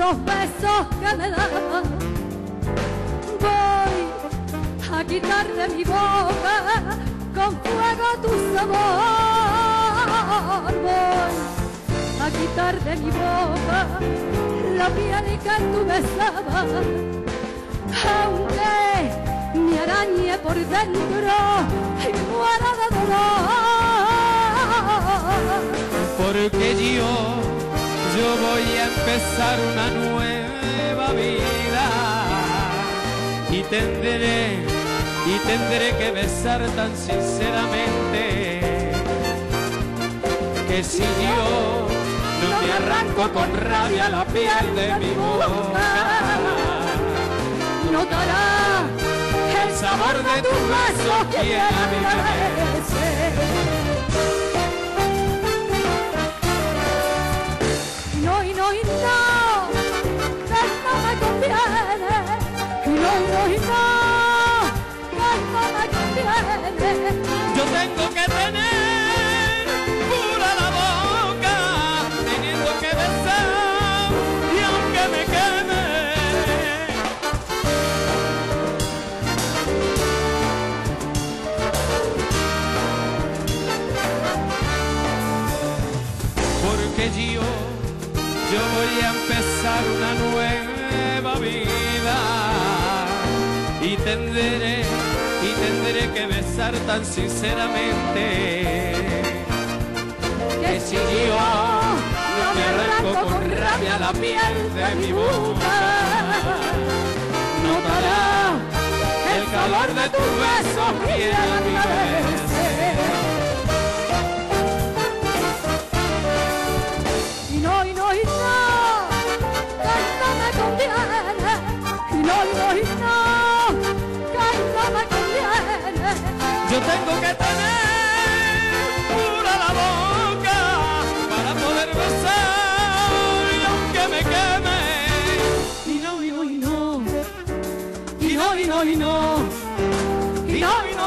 los besos que me das. Voy a quitar de mi boca con fuego tu sabor. Voy a quitar de mi boca la piel que tú besabas, aunque me arañe por dentro y muera de dolor. Porque yo voy a empezar una nueva vida y tendré que besar tan sinceramente que si yo no me arranco con rabia la piel de mi boca, notará el sabor de tus besos que a mí me merece. No, y no, y no, que no me conviene. Y no, y no, y no, que no me conviene. Yo tengo que tener pura la boca, teniendo que besar y aunque me queme. Porque yo voy a empezar una nueva vida y tendré que besar tan sinceramente que si yo no me arranco con rabia la piel de mi boca, notará el calor de tus besos que a mí me merece. Y no, y no, y no, que no me conviene. Y no, y no, y no, que no me conviene. Yo tengo que tener pura la boca para poder besar y aunque me queme. Y no, y no, y no, y no, y no, y no, y no, y no.